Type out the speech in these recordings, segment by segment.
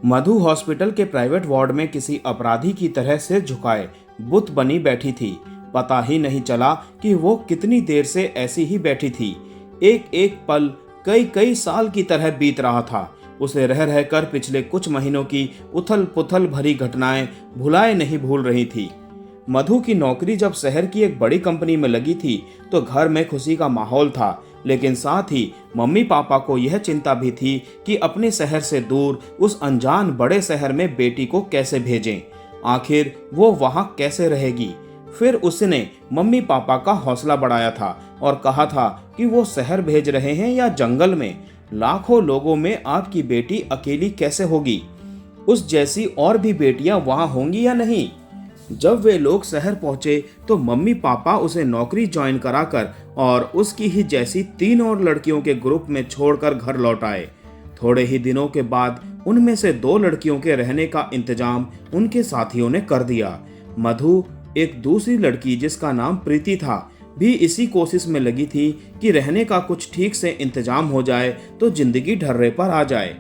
मधु hospital के private ward में किसी अपराधी की तरह सिर झुकाए बुत बनी बैठी थी। पता ही नहीं चला कि वो कितनी देर से ऐसी ही बैठी थी। एक एक पल कई कई साल की तरह बीत रहा था। उसे रह रहकर पिछले कुछ महीनों की उथल पुथल भरी घटनाएं भुलाए नहीं भूल रही थी। मधु की नौकरी जब शहर की एक बड़ी कंपनी में लगी थी तो घर में खुशी का माहौल था, लेकिन साथ ही मम्मी पापा को यह चिंता भी थी कि अपने शहर से दूर उस अनजान बड़े शहर में बेटी को कैसे भेजें। आखिर वो वहां कैसे रहेगी। फिर उसने मम्मी पापा का हौसला बढ़ाया था और कहा था कि वो शहर भेज रहे हैं या जंगल में। लाखों लोगों में आपकी बेटी अकेली कैसे होगी। उस जैसी और भी बेटियां वहां होंगी या नहीं। जब वे लोग शहर पहुंचे तो मम्मी पापा उसे नौकरी ज्वाइन कराकर और उसकी ही जैसी 3 और लड़कियों के ग्रुप में छोड़कर घर लौट आए। थोड़े ही दिनों के बाद उनमें से 2 लड़कियों के रहने का इंतजाम उनके साथियों ने कर दिया। मधु, एक दूसरी लड़की जिसका नाम प्रीति था, भी इसी कोशिश में लगी थी कि रहने का कुछ ठीक से इंतजाम हो जाए तो जिंदगी ढर्रे पर आ जाए।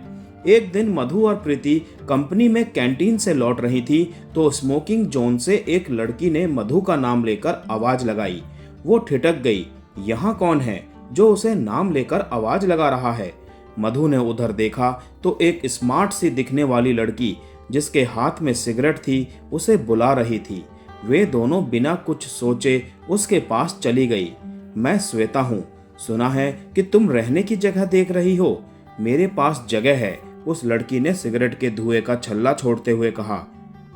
एक दिन मधु और प्रीति कंपनी में कैंटीन से लौट रही थी तो स्मोकिंग जोन से एक लड़की ने मधु का नाम लेकर आवाज लगाई। वो ठिठक गई। यहाँ कौन है जो उसे नाम लेकर आवाज लगा रहा है। मधु ने उधर देखा तो एक स्मार्ट सी दिखने वाली लड़की जिसके हाथ में सिगरेट थी उसे बुला रही थी। वे दोनों बिना कुछ सोचे उसके पास चली गई। मैं श्वेता हूँ, सुना है कि तुम रहने की जगह देख रही हो। मेरे पास जगह है, उस लड़की ने सिगरेट के धुएं का छल्ला छोड़ते हुए कहा।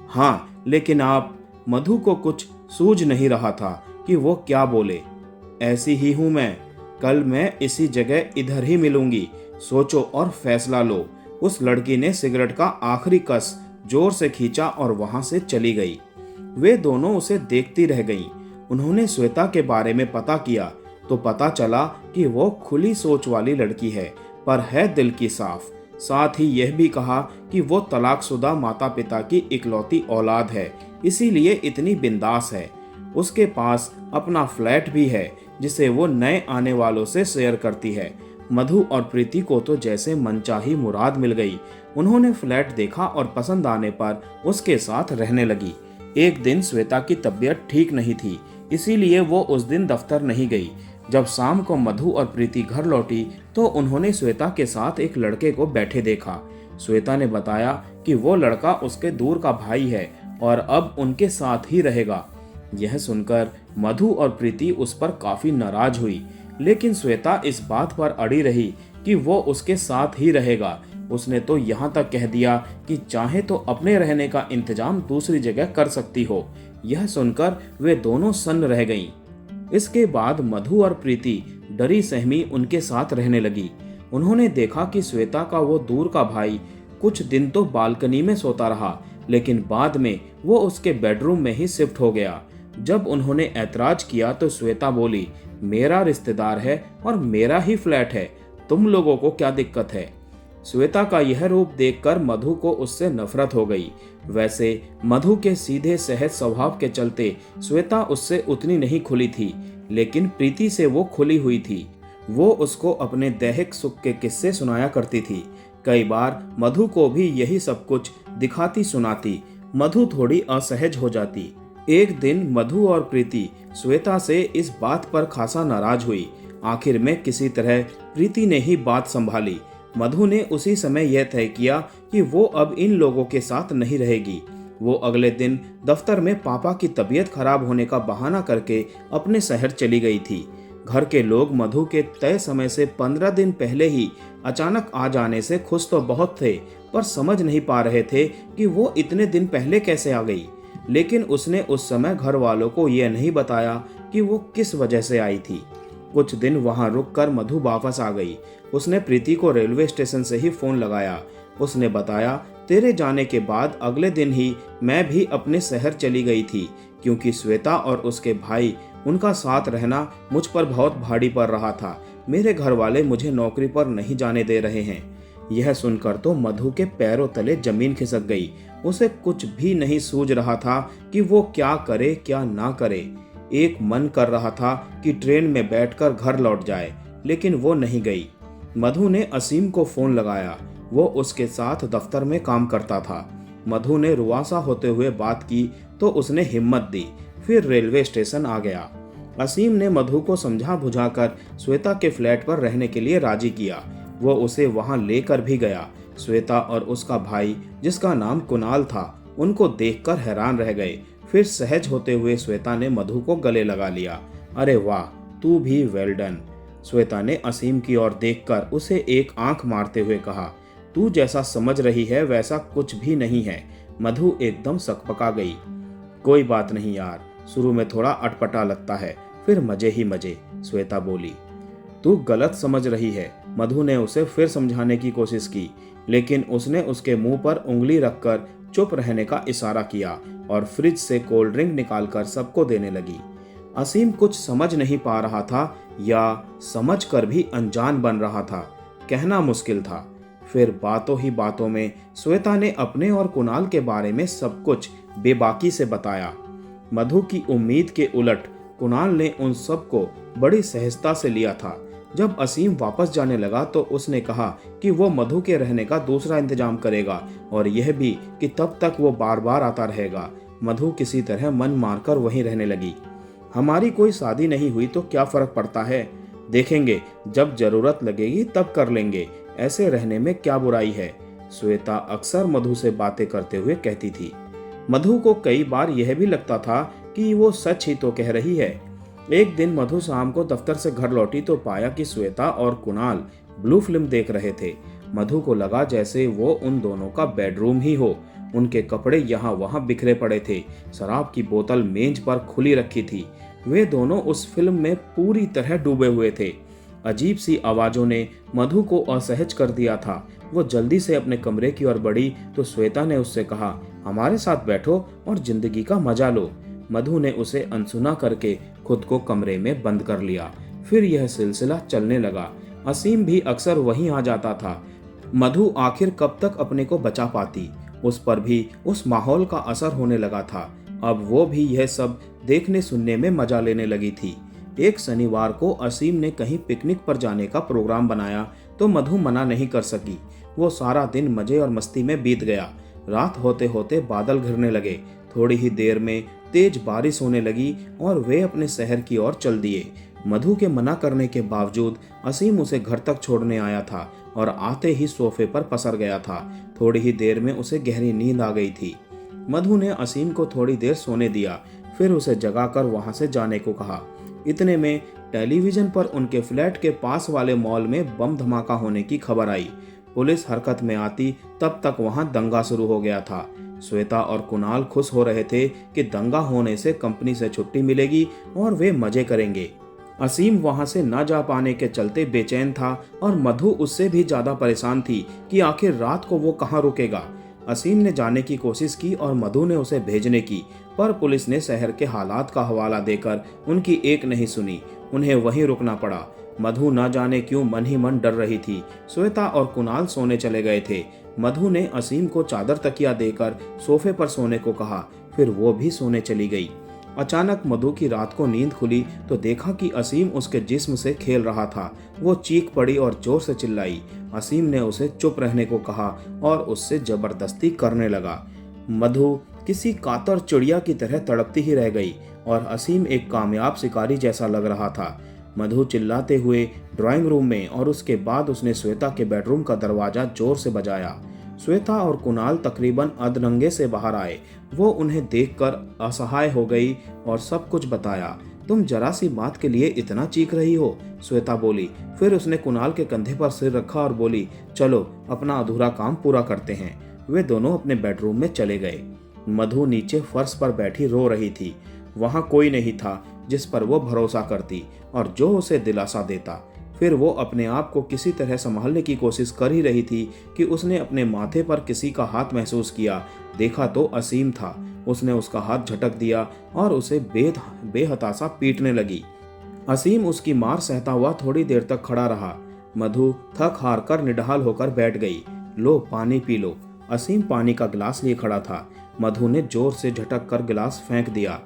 हाँ, लेकिन आप। मधु को कुछ सूझ नहीं रहा था कि वो क्या बोले। ऐसी ही हूं मैं। कल मैं इसी जगह इधर ही मिलूंगी। सोचो और फैसला लो। उस लड़की ने सिगरेट का आखिरी कस जोर से खींचा और वहां से चली गई। वे दोनों उसे देखती रह गईं। उन्होंने श्वेता के बारे में पता किया तो पता चला कि वो खुली सोच वाली लड़की है, पर है दिल की साफ। साथ ही यह भी कहा कि वो तलाकशुदा माता पिता की इकलौती औलाद है, इसीलिए इतनी बिंदास है। उसके पास अपना फ्लैट भी है जिसे वो नए आने वालों से शेयर करती है। मधु और प्रीति को तो जैसे मनचाही मुराद मिल गई। उन्होंने फ्लैट देखा और पसंद आने पर उसके साथ रहने लगी। एक दिन श्वेता की तबीयत ठीक नहीं थी, इसीलिए वो उस दिन दफ्तर नहीं गई। जब शाम को मधु और प्रीति घर लौटी तो उन्होंने श्वेता के साथ एक लड़के को बैठे देखा। श्वेता ने बताया कि वो लड़का उसके दूर का भाई है और अब उनके साथ ही रहेगा। यह सुनकर मधु और प्रीति उस पर काफी नाराज हुई, लेकिन श्वेता इस बात पर अड़ी रही कि वो उसके साथ ही रहेगा। उसने तो यहाँ तक कह दिया कि चाहे तो अपने रहने का इंतजाम दूसरी जगह कर सकती हो। यह सुनकर वे दोनों सन्न रह गईं। इसके बाद मधु और प्रीति डरी सहमी उनके साथ रहने लगी। उन्होंने देखा कि श्वेता का वो दूर का भाई कुछ दिन तो बालकनी में सोता रहा, लेकिन बाद में वो उसके बेडरूम में ही शिफ्ट हो गया। जब उन्होंने ऐतराज किया तो श्वेता बोली, मेरा रिश्तेदार है और मेरा ही फ्लैट है, तुम लोगों को क्या दिक्कत है। श्वेता का यह रूप देखकर मधु को उससे नफरत हो गई। वैसे मधु के सीधे सहज स्वभाव के चलते श्वेता उससे उतनी नहीं खुली थी, लेकिन प्रीति से वो खुली हुई थी। वो उसको अपने दैहिक सुख के किस्से सुनाया करती थी। कई बार मधु को भी यही सब कुछ दिखाती सुनाती। मधु थोड़ी असहज हो जाती। एक दिन मधु और प्रीति श्वेता से इस बात पर खासा नाराज हुई। आखिर में किसी तरह प्रीति ने ही बात संभाली। मधु ने उसी समय यह तय किया कि वो अब इन लोगों के साथ नहीं रहेगी। वो अगले दिन दफ्तर में पापा की तबीयत खराब होने का बहाना करके अपने शहर चली गई थी। घर के लोग मधु के तय समय से 15 दिन पहले ही अचानक आ जाने से खुश तो बहुत थे, पर समझ नहीं पा रहे थे कि वो इतने दिन पहले कैसे आ गई। लेकिन उसने उस समय घर वालों को यह नहीं बताया कि वो किस वजह से आई थी। कुछ दिन वहां रुककर मधु वापस आ गई। उसने प्रीति को रेलवे स्टेशन से ही फोन लगाया। उसने बताया, तेरे जाने के बाद अगले दिन ही मैं भी अपने शहर चली गई थी, क्योंकि श्वेता और उसके भाई, उनका साथ रहना मुझ पर बहुत भारी पड़ रहा था। मेरे घर वाले मुझे नौकरी पर नहीं जाने दे रहे हैं। यह सुनकर तो मधु के पैरों तले जमीन खिसक गई। उसे कुछ भी नहीं सूझ रहा था कि वो क्या करे क्या ना करे। एक मन कर रहा था कि ट्रेन में बैठकर घर लौट जाए, लेकिन वो नहीं गई। मधु ने असीम को फोन लगाया। वो उसके साथ दफ्तर में काम करता था। मधु ने रुआसा होते हुए बात की तो उसने हिम्मत दी। फिर रेलवे स्टेशन आ गया। असीम ने मधु को समझा बुझाकर श्वेता के फ्लैट पर रहने के लिए राजी किया। वो उसे वहां लेकर भी गया। श्वेता और उसका भाई, जिसका नाम कुणाल था, उनको देखकर हैरान रह गए। फिर सहज होते हुए श्वेता ने मधु को गले लगा लिया। अरे वाह, तू भी वेल डन। श्वेता ने असीम की ओर देखकर उसे एक आंख मारते हुए कहा, तू जैसा समझ रही है वैसा कुछ भी नहीं है। मधु एकदम सकपका गई। कोई बात नहीं यार, शुरू में थोड़ा अटपटा लगता है, फिर मजे ही मजे, श्वेता बोली। तू गलत समझ रही है। मधु ने उसे फिर समझाने की कोशिश की, लेकिन उसने उसके मुंह पर उंगली रखकर चुप रहने का इशारा किया और फ्रिज से कोल्ड ड्रिंक निकालकर सबको देने लगी। असीम कुछ समझ नहीं पा रहा था या समझ कर भी अनजान बन रहा था, कहना मुश्किल था। फिर बातों ही बातों में श्वेता ने अपने और कुणाल के बारे में सब कुछ बेबाकी से बताया। मधु की उम्मीद के उलट कुणाल ने उन सबको बड़ी सहजता से लिया था। जब असीम वापस जाने लगा तो उसने कहा कि वो मधु के रहने का दूसरा इंतजाम करेगा और यह भी कि तब तक वो बार बार आता रहेगा। मधु किसी तरह मन मारकर वहीं रहने लगी। हमारी कोई शादी नहीं हुई तो क्या फर्क पड़ता है, देखेंगे, जब जरूरत लगेगी तब कर लेंगे, ऐसे रहने में क्या बुराई है, श्वेता अक्सर मधु से बातें करते हुए कहती थी। मधु को कई बार यह भी लगता था कि वो सच ही तो कह रही है। एक दिन मधु शाम को दफ्तर से घर लौटी तो पाया कि श्वेता और कुणाल ब्लू फिल्म देख रहे थे। मधु को लगा जैसे वो उन दोनों का बेडरूम ही हो। उनके कपड़े यहाँ वहाँ बिखरे पड़े थे, शराब की बोतल मेज पर खुली रखी थी। वे दोनों उस फिल्म में पूरी तरह डूबे हुए थे। अजीब सी आवाजों ने मधु को असहज कर दिया था। वो जल्दी से अपने कमरे की ओर बढ़ी तो श्वेता ने उससे कहा, हमारे साथ बैठो और जिंदगी का मजा लो। मधु ने उसे अनसुना करके खुद को कमरे में बंद कर लिया। फिर यह सिलसिला चलने लगा। असीम भी अक्सर वहीं आ जाता था। मधु आखिर कब तक अपने को बचा पाती। उस पर भी उस माहौल का असर होने लगा था। अब वो भी यह सब देखने सुनने में मजा लेने लगी थी। एक शनिवार को असीम ने कहीं पिकनिक पर जाने का प्रोग्राम बनाया तो मधु मना नहीं कर सकी। वो सारा दिन मजे और मस्ती में बीत गया। रात होते होते बादल घिरने लगे। थोड़ी ही देर में तेज बारिश होने लगी और वे अपने शहर की ओर चल दिए। मधु के मना करने के बावजूद असीम उसे घर तक छोड़ने आया था और आते ही सोफे पर पसर गया था। थोड़ी ही देर में उसे गहरी नींद आ गई थी। मधु ने असीम को थोड़ी देर सोने दिया, फिर उसे जगाकर वहां से जाने को कहा। इतने में टेलीविजन पर उनके फ्लैट के पास वाले मॉल में बम धमाका होने की खबर आई। पुलिस हरकत में आती तब तक वहां दंगा शुरू हो गया था। श्वेता और कुणाल खुश हो रहे थे कि दंगा होने से कंपनी से छुट्टी मिलेगी और वे मजे करेंगे। असीम वहां से न जा पाने के चलते बेचैन था और मधु उससे भी ज्यादा परेशान थी कि आखिर रात को वो कहाँ रुकेगा। असीम ने जाने की कोशिश की और मधु ने उसे भेजने की, पर पुलिस ने शहर के हालात का हवाला देकर उनकी एक नहीं सुनी। उन्हें वहीं रुकना पड़ा। मधु न जाने क्यों मन ही मन डर रही थी। श्वेता और कुणाल सोने चले गए थे। मधु ने असीम को चादर तकिया देकर सोफे पर सोने को कहा, फिर वो भी सोने चली गई। अचानक मधु की रात को नींद खुली तो देखा कि असीम उसके जिस्म से खेल रहा था। वो चीख पड़ी और जोर से चिल्लाई। असीम ने उसे चुप रहने को कहा और उससे जबरदस्ती करने लगा। मधु किसी कातर चिड़िया की तरह तड़पती ही रह गई और असीम एक कामयाब शिकारी जैसा लग रहा था। मधु चिल्लाते हुए ड्राइंग रूम में और उसके बाद उसने श्वेता के बेडरूम का दरवाजा जोर से बजाया। श्वेता और कुणाल तकरीबन अधनंगे से बाहर आए। वो उन्हें देखकर असहाय हो गई और सब कुछ बताया। तुम जरा सी बात के लिए इतना चीख रही हो, श्वेता बोली। फिर उसने कुणाल के कंधे पर सिर रखा और बोली, चलो अपना अधूरा काम पूरा करते हैं। वे दोनों अपने बेडरूम में चले गए। मधु नीचे फर्श पर बैठी रो रही थी। वहां कोई नहीं था जिस पर वो भरोसा करती और जो उसे दिलासा देता। फिर वो अपने आप को किसी तरह संभालने की कोशिश कर ही रही थी कि उसने अपने माथे पर किसी का हाथ महसूस किया। देखा तो असीम था। उसने उसका हाथ झटक दिया और उसे बेहताशा पीटने लगी। असीम उसकी मार सहता हुआ थोड़ी देर तक खड़ा रहा। मधु थक हार कर निढाल होकर बैठ गई। लो पानी पी लो। असीम पानी का गिलास लिए खड़ा था। मधु ने जोर से झटक कर गिलास फेंक दिया।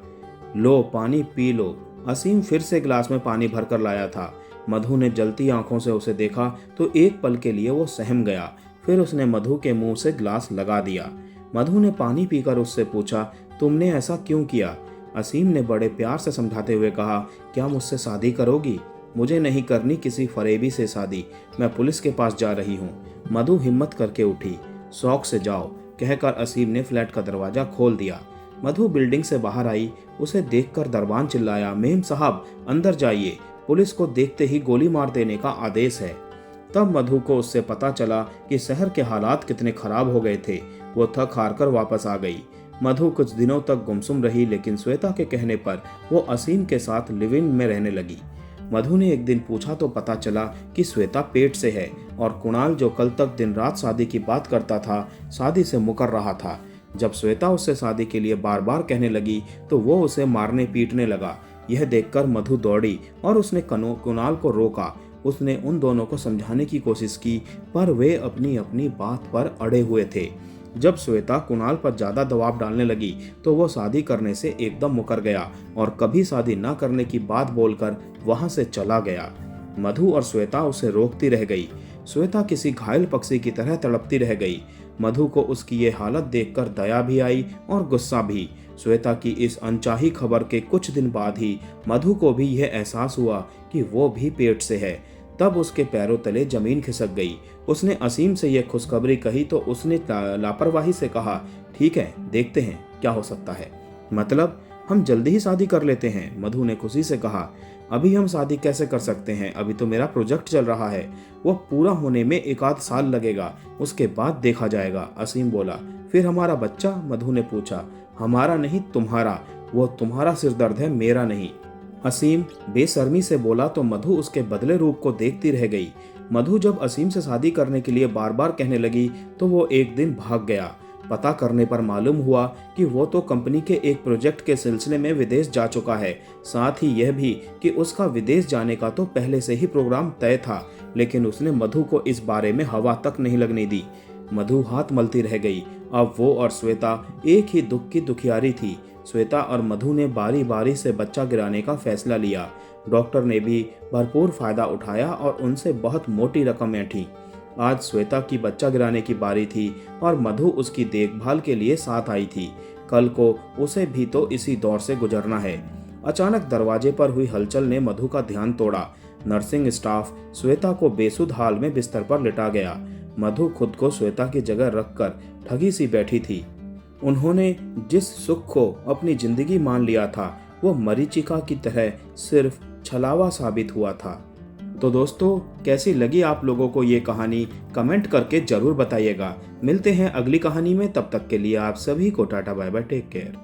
लो पानी पी लो। असीम फिर से गिलास में पानी भरकर लाया था। मधु ने जलती आंखों से उसे देखा तो एक पल के लिए वो सहम गया। फिर उसने मधु के मुंह से ग्लास लगा दिया। मधु ने पानी पीकर उससे पूछा, तुमने ऐसा क्यों किया? असीम ने बड़े प्यार से समझाते हुए कहा, क्या मुझसे शादी करोगी? मुझे नहीं करनी किसी फरेबी से शादी, मैं पुलिस के पास जा रही हूँ। मधु हिम्मत करके उठी। शौक से जाओ, कहकर असीम ने फ्लैट का दरवाजा खोल दिया। मधु बिल्डिंग से बाहर आई। उसे देखकर दरबान चिल्लाया, मेम साहब अंदर जाइए, पुलिस को देखते ही गोली मार देने का आदेश है। तब मधु को उससे पता चला कि शहर के हालात कितने खराब हो गए थे। वो थक हार कर वापस आ गई। मधु कुछ दिनों तक गुमसुम रही, लेकिन श्वेता के कहने पर वो असीम के साथ लिव इन में रहने लगी। मधु ने एक दिन पूछा तो पता चला कि श्वेता पेट से है और कुणाल, जो कल तक दिन रात शादी की बात करता था, शादी से मुकर रहा था। जब श्वेता उससे शादी के लिए बार बार कहने लगी तो वो उसे मारने पीटने लगा। यह देखकर मधु दौड़ी और उसने कुणाल को रोका। उसने उन दोनों को समझाने की कोशिश की, पर वे अपनी अपनी बात पर अड़े हुए थे। जब श्वेता कुणाल पर ज्यादा दबाव डालने लगी तो वो शादी करने से एकदम मुकर गया और कभी शादी न करने की बात बोलकर वहां से चला गया। मधु और श्वेता उसे रोकती रह गई। श्वेता किसी घायल पक्षी की तरह तड़पती रह गई। मधु को उसकी ये हालत देखकर दया भी आई और गुस्सा भी। श्वेता की इस अनचाही खबर के कुछ दिन बाद ही मधु को भी यह एहसास हुआ कि वो भी पेट से है। तब उसके पैरों तले जमीन खिसक गई। उसने असीम से यह खुशखबरी कही तो उसने लापरवाही से कहा, ठीक है, देखते हैं क्या हो सकता है। मतलब हम जल्दी ही शादी कर लेते हैं, मधु ने खुशी से कहा। अभी हम शादी कैसे कर सकते हैं, अभी तो मेरा प्रोजेक्ट चल रहा है, वो पूरा होने में 1 आध साल लगेगा, उसके बाद देखा जाएगा, असीम बोला। फिर हमारा बच्चा, मधु ने पूछा। हमारा नहीं, तुम्हारा। वो तुम्हारा सिरदर्द है, मेरा नहीं, असीम बेशर्मी से बोला तो मधु उसके बदले रूप को देखती रह गई। मधु जब असीम से शादी करने के लिए बार बार कहने लगी तो वो एक दिन भाग गया। पता करने पर मालूम हुआ कि वो तो कंपनी के एक प्रोजेक्ट के सिलसिले में विदेश जा चुका है। साथ ही यह भी कि उसका विदेश जाने का तो पहले से ही प्रोग्राम तय था, लेकिन उसने मधु को इस बारे में हवा तक नहीं लगने दी। मधु हाथ मलती रह गई। अब वो और श्वेता एक ही दुख की दुखियारी थी। श्वेता और मधु ने बारी बारी से बच्चा गिराने का फैसला लिया। डॉक्टर ने भी भरपूर फायदा उठाया और उनसे बहुत मोटी रकम ऐंठी। आज श्वेता की बच्चा गिराने की बारी थी और मधु उसकी देखभाल के लिए साथ आई थी। कल को उसे भी तो इसी दौर से गुजरना है। अचानक दरवाजे पर हुई हलचल ने मधु का ध्यान तोड़ा। नर्सिंग स्टाफ श्वेता को बेसुध हाल में बिस्तर पर लिटा गया। मधु खुद को श्वेता की जगह रखकर ठगी सी बैठी थी। उन्होंने जिस सुख को अपनी जिंदगी मान लिया था वो मरीचिका की तरह सिर्फ छलावा साबित हुआ था। तो दोस्तों, कैसी लगी आप लोगों को ये कहानी, कमेंट करके जरूर बताइएगा। मिलते हैं अगली कहानी में, तब तक के लिए आप सभी को tata bye bye, take care.